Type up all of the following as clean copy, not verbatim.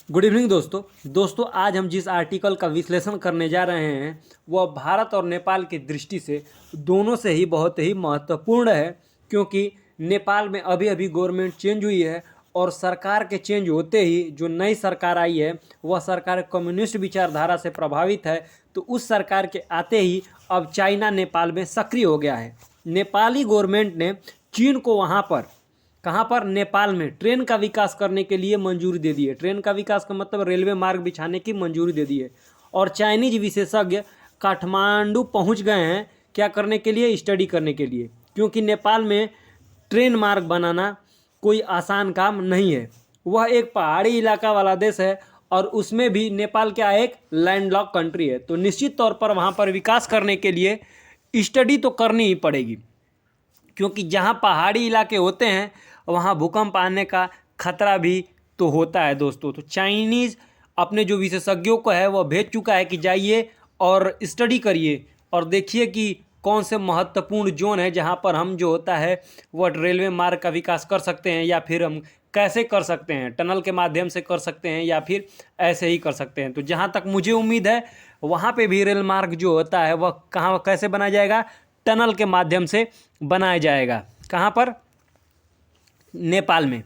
Good evening दोस्तों आज हम जिस आर्टिकल का विश्लेषण करने जा रहे हैं वह भारत और नेपाल की दृष्टि से दोनों से ही बहुत ही महत्वपूर्ण है, क्योंकि नेपाल में अभी अभी गवर्नमेंट चेंज हुई है और सरकार के चेंज होते ही जो नई सरकार आई है वह सरकार कम्युनिस्ट विचारधारा से प्रभावित है। तो उस सरकार के आते ही अब चाइना नेपाल में सक्रिय हो गया है। नेपाली गवर्नमेंट ने चीन को वहाँ पर कहाँ पर नेपाल में ट्रेन का विकास करने के लिए मंजूरी दे दी है। ट्रेन का विकास का मतलब रेलवे मार्ग बिछाने की मंजूरी दे दी है। और चाइनीज विशेषज्ञ काठमांडू पहुंच गए हैं क्या करने के लिए, स्टडी करने के लिए, क्योंकि नेपाल में ट्रेन मार्ग बनाना कोई आसान काम नहीं है। वह एक पहाड़ी इलाका वाला देश है और उसमें भी नेपाल क्या एक लैंडलॉक कंट्री है। तो निश्चित तौर पर वहाँ पर विकास करने के लिए स्टडी तो करनी ही पड़ेगी, क्योंकि जहाँ पहाड़ी इलाके होते हैं वहाँ भूकंप आने का खतरा भी तो होता है दोस्तों। तो चाइनीज़ अपने जो विशेषज्ञों को है वह भेज चुका है कि जाइए और स्टडी करिए और देखिए कि कौन से महत्वपूर्ण जोन है जहाँ पर हम जो होता है वह रेलवे मार्ग का विकास कर सकते हैं, या फिर हम कैसे कर सकते हैं, टनल के माध्यम से कर सकते हैं या फिर ऐसे ही कर सकते हैं। तो जहाँ तक मुझे उम्मीद है वहाँ पे भी रेल मार्ग जो होता है वह कहाँ कैसे बनाया जाएगा, टनल के माध्यम से बनाया जाएगा। कहाँ पर, नेपाल में।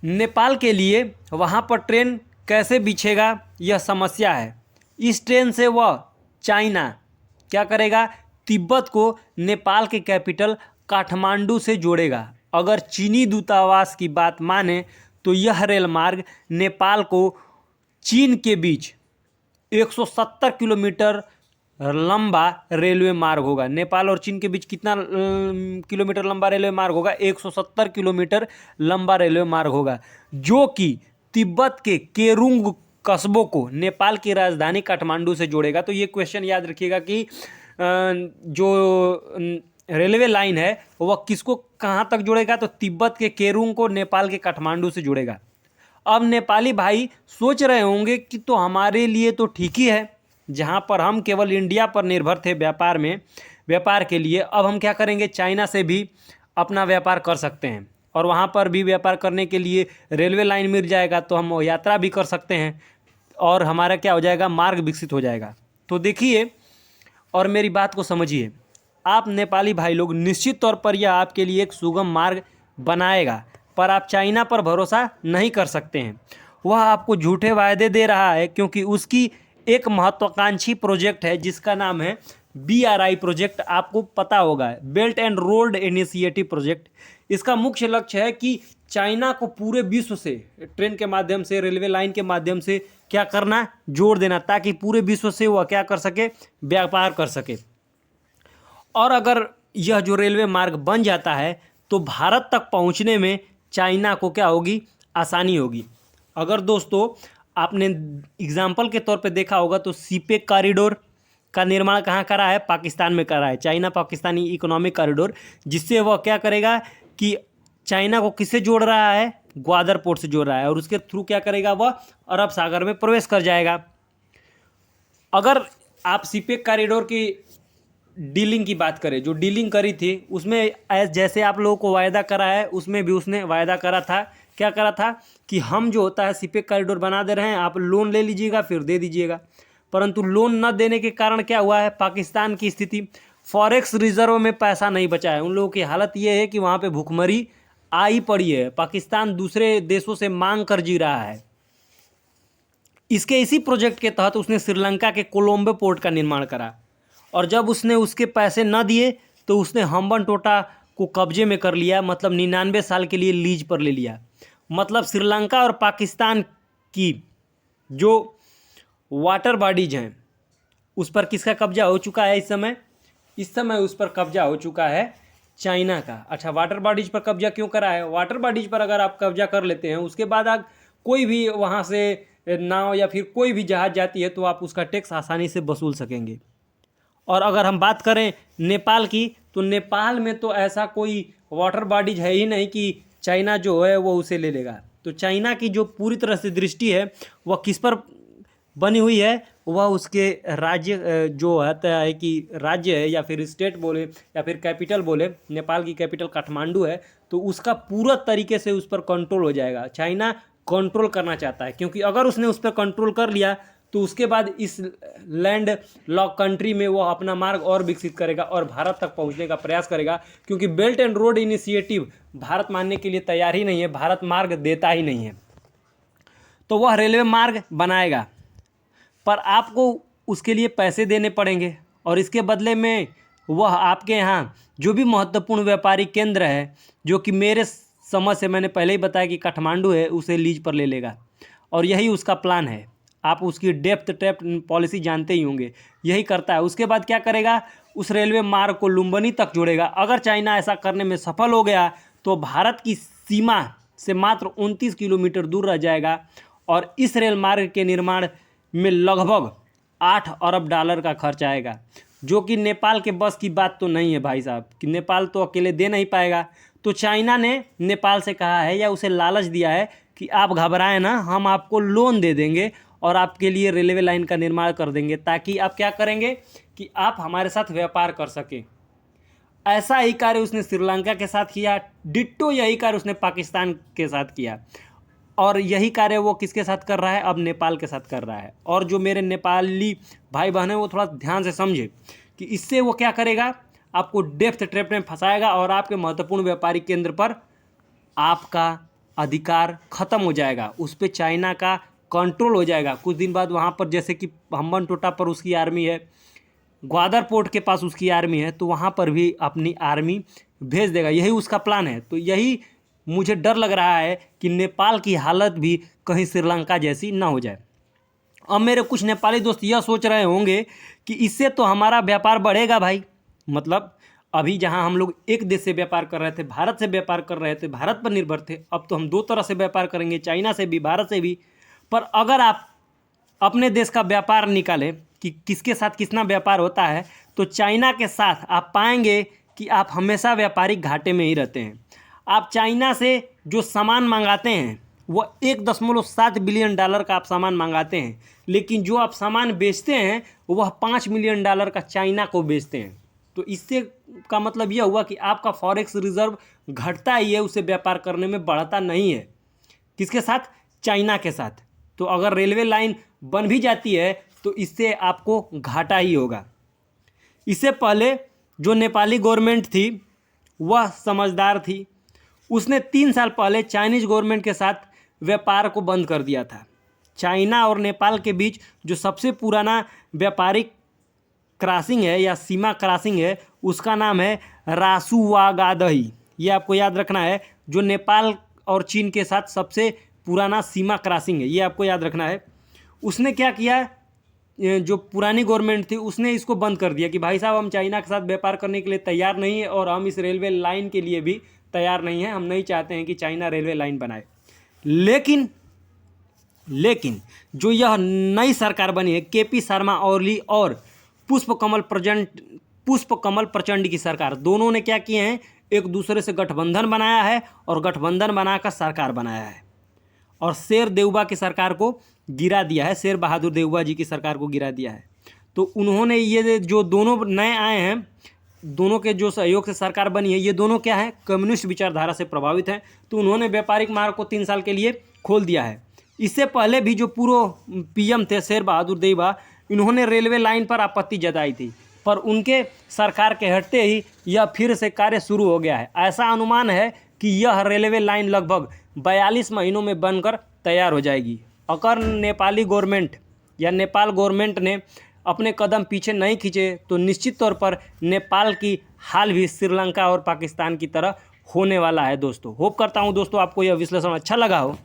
नेपाल के लिए वहाँ पर ट्रेन कैसे बिछेगा यह समस्या है। इस ट्रेन से वह चाइना क्या करेगा, तिब्बत को नेपाल के कैपिटल काठमांडू से जोड़ेगा। अगर चीनी दूतावास की बात माने तो यह रेल मार्ग नेपाल को चीन के बीच 170 किलोमीटर लंबा रेलवे मार्ग होगा। नेपाल और चीन के बीच कितना किलोमीटर लंबा रेलवे मार्ग होगा, 170 किलोमीटर लंबा रेलवे मार्ग होगा, जो कि तिब्बत के केरुंग कस्बों को नेपाल की राजधानी काठमांडू से जोड़ेगा। तो ये क्वेश्चन याद रखिएगा कि जो रेलवे लाइन है वह किसको कहाँ तक जोड़ेगा, तो तिब्बत के केरुंग को नेपाल के काठमांडू से जोड़ेगा। अब नेपाली भाई सोच रहे होंगे कि तो हमारे लिए तो ठीक ही है, जहाँ पर हम केवल इंडिया पर निर्भर थे व्यापार के लिए, अब हम क्या करेंगे, चाइना से भी अपना व्यापार कर सकते हैं और वहाँ पर भी व्यापार करने के लिए रेलवे लाइन मिल जाएगा तो हम यात्रा भी कर सकते हैं और हमारा क्या हो जाएगा, मार्ग विकसित हो जाएगा। तो देखिए और मेरी बात को समझिए, आप नेपाली भाई लोग, निश्चित तौर पर यह आपके लिए एक सुगम मार्ग बनाएगा, पर आप चाइना पर भरोसा नहीं कर सकते हैं। वह आपको झूठे वायदे दे रहा है, क्योंकि उसकी एक महत्वाकांक्षी प्रोजेक्ट है जिसका नाम है BRI प्रोजेक्ट। आपको पता होगा, belt and road initiative project. इसका मुख्य लक्ष्य है कि चाइना को पूरे विश्व से ट्रेन के माध्यम से, रेलवे लाइन के माध्यम से क्या करना, जोड़ देना, ताकि पूरे विश्व से वह क्या कर सके, व्यापार कर सके। और अगर यह जो रेलवे मार्ग बन जाता है तो भारत तक पहुंचने में चाइना को क्या होगी, आसानी होगी। अगर दोस्तों आपने एग्जाम्पल के तौर पे देखा होगा तो सीपेक कॉरिडोर का निर्माण कहाँ करा है, पाकिस्तान में करा है, चाइना पाकिस्तानी इकोनॉमिक कॉरिडोर, जिससे वह क्या करेगा कि चाइना को किससे जोड़ रहा है, ग्वादर पोर्ट से जोड़ रहा है, और उसके थ्रू क्या करेगा, वह अरब सागर में प्रवेश कर जाएगा। अगर आप सीपेक कॉरिडोर की डीलिंग की बात करें, जो डीलिंग करी थी उसमें जैसे आप लोगों को वायदा करा है, उसमें भी उसने वायदा करा था, क्या करा था कि हम जो होता है सीपेक कॉरिडोर बना दे रहे हैं, आप लोन ले लीजिएगा फिर दे दीजिएगा। परंतु लोन न देने के कारण क्या हुआ है, पाकिस्तान की स्थिति, फॉरेक्स रिजर्व में पैसा नहीं बचा है। उन लोगों की हालत ये है कि वहाँ पे भुखमरी आई पड़ी है, पाकिस्तान दूसरे देशों से मांग कर जी रहा है। इसके इसी प्रोजेक्ट के तहत उसने श्रीलंका के कोलंबो पोर्ट का निर्माण करा, और जब उसने उसके पैसे न दिए तो उसने हम्बनटोटा को कब्जे में कर लिया, मतलब 99 साल के लिए लीज पर ले लिया। मतलब श्रीलंका और पाकिस्तान की जो वाटर बॉडीज हैं उस पर किसका कब्जा हो चुका है इस समय उस पर कब्जा हो चुका है चाइना का। अच्छा, वाटर बॉडीज पर कब्जा क्यों करा है, वाटर बॉडीज पर अगर आप कब्जा कर लेते हैं उसके बाद आप कोई भी वहाँ से नाव या फिर कोई भी जहाज़ जाती है तो आप उसका टैक्स आसानी से वसूल सकेंगे। और अगर हम बात करें नेपाल की, तो नेपाल में तो ऐसा कोई वाटर बॉडीज है ही नहीं कि चाइना जो है वो उसे ले लेगा। तो चाइना की जो पूरी तरह से दृष्टि है वह किस पर बनी हुई है, वह उसके राज्य जो होता है कि राज्य है या फिर स्टेट बोले या फिर कैपिटल बोले, नेपाल की कैपिटल काठमांडू है, तो उसका पूरा तरीके से उस पर कंट्रोल हो जाएगा। चाइना कंट्रोल करना चाहता है, क्योंकि अगर उसने उस पर कंट्रोल कर लिया तो उसके बाद इस लैंड लॉक कंट्री में वो अपना मार्ग और विकसित करेगा और भारत तक पहुंचने का प्रयास करेगा, क्योंकि belt and road initiative Bharat मानने के लिए तैयार ही नहीं है, भारत मार्ग देता ही नहीं है। तो वह रेलवे मार्ग बनाएगा, पर आपको उसके लिए पैसे देने पड़ेंगे और इसके बदले में वह आपके यहाँ जो भी महत्वपूर्ण व्यापारिक केंद्र है, जो कि मेरे समझ से मैंने पहले ही बताया कि काठमांडू है, उसे लीज पर ले लेगा और यही उसका प्लान है। आप उसकी डेप्थ ट्रैप पॉलिसी जानते ही होंगे, यही करता है। उसके बाद क्या करेगा, उस रेलवे मार्ग को लुम्बिनी तक जोड़ेगा। अगर चाइना ऐसा करने में सफल हो गया तो भारत की सीमा से मात्र 29 किलोमीटर दूर रह जाएगा और इस रेल मार्ग के निर्माण में लगभग 8 अरब डॉलर का खर्च आएगा, जो कि नेपाल के बस की बात तो नहीं है भाई साहब, कि नेपाल तो अकेले दे नहीं पाएगा। तो चाइना ने नेपाल से कहा है या उसे लालच दिया है कि आप घबराएं ना, हम आपको लोन दे देंगे और आपके लिए रेलवे लाइन का निर्माण कर देंगे, ताकि आप क्या करेंगे कि आप हमारे साथ व्यापार कर सकें। ऐसा ही कार्य उसने श्रीलंका के साथ किया, डिट्टो यही कार्य उसने पाकिस्तान के साथ किया और यही कार्य वो किसके साथ कर रहा है, अब नेपाल के साथ कर रहा है। और जो मेरे नेपाली भाई बहन है वो थोड़ा ध्यान से समझे कि इससे वो क्या करेगा, आपको डेप्थ ट्रैप में फंसाएगा और आपके महत्वपूर्ण व्यापारिक केंद्र पर आपका अधिकार खत्म हो जाएगा, उस पर चाइना का कंट्रोल हो जाएगा। कुछ दिन बाद वहाँ पर जैसे कि हम्बनटोटा पर उसकी आर्मी है, ग्वादर पोर्ट के पास उसकी आर्मी है, तो वहाँ पर भी अपनी आर्मी भेज देगा, यही उसका प्लान है। तो यही मुझे डर लग रहा है कि नेपाल की हालत भी कहीं श्रीलंका जैसी ना हो जाए। अब मेरे कुछ नेपाली दोस्त यह सोच रहे होंगे कि इससे तो हमारा व्यापार बढ़ेगा भाई, मतलब अभी जहां हम लोग एक देश से व्यापार कर रहे थे, भारत से व्यापार कर रहे थे, भारत पर निर्भर थे, अब तो हम दो तरह से व्यापार करेंगे, चाइना से भी, भारत से भी। पर अगर आप अपने देश का व्यापार निकालें कि किसके साथ कितना व्यापार होता है, तो चाइना के साथ आप पाएंगे कि आप हमेशा व्यापारिक घाटे में ही रहते हैं। आप चाइना से जो सामान मंगाते हैं वो 1.7 बिलियन डॉलर का आप सामान मंगाते हैं, लेकिन जो आप सामान बेचते हैं वह 5 मिलियन डॉलर का चाइना को बेचते हैं। तो इससे का मतलब यह हुआ कि आपका फॉरेक्स रिजर्व घटता ही है, उसे व्यापार करने में बढ़ता नहीं है। किसके साथ? चाइना के साथ। तो अगर रेलवे लाइन बन भी जाती है तो इससे आपको घाटा ही होगा। इससे पहले जो नेपाली गवर्नमेंट थी वह समझदार थी, उसने 3 साल पहले चाइनीज गवर्नमेंट के साथ व्यापार को बंद कर दिया था। चाइना और नेपाल के बीच जो सबसे पुराना व्यापारिक क्रॉसिंग है या सीमा क्रॉसिंग है, उसका नाम है रासुवागादही। ये आपको याद रखना है, जो नेपाल और चीन के साथ सबसे पुराना सीमा क्रॉसिंग है, ये आपको याद रखना है। उसने क्या किया, जो पुरानी गवर्नमेंट थी उसने इसको बंद कर दिया कि भाई साहब हम चाइना के साथ व्यापार करने के लिए तैयार नहीं है और हम इस रेलवे लाइन के लिए भी तैयार नहीं है, हम नहीं चाहते हैं कि चाइना रेलवे लाइन बनाए। लेकिन जो यह नई सरकार बनी है, केपी शर्मा ओली और पुष्पकमल प्रचंड की सरकार, दोनों ने क्या किए हैं, एक दूसरे से गठबंधन बनाया है और गठबंधन बनाकर सरकार बनाया है और शेर देवबा की सरकार को गिरा दिया है, शेर बहादुर देवबा जी की सरकार को गिरा दिया है। तो उन्होंने ये जो दोनों नए आए हैं, दोनों के जो सहयोग से सरकार बनी है, ये दोनों क्या है, कम्युनिस्ट विचारधारा से प्रभावित हैं। तो उन्होंने व्यापारिक मार्ग को 3 साल के लिए खोल दिया है। इससे पहले भी जो पूर्व पीएम थे शेर बहादुर देवबा, इन्होंने रेलवे लाइन पर आपत्ति जताई थी, पर उनके सरकार के हटते ही यह फिर से कार्य शुरू हो गया है। ऐसा अनुमान है कि यह रेलवे लाइन लगभग 42 महीनों में बनकर तैयार हो जाएगी। अगर नेपाली गवर्नमेंट या नेपाल गवर्नमेंट ने अपने कदम पीछे नहीं खींचे तो निश्चित तौर पर नेपाल की हाल भी श्रीलंका और पाकिस्तान की तरह होने वाला है। दोस्तों होप करता हूँ दोस्तों आपको यह विश्लेषण अच्छा लगा हो।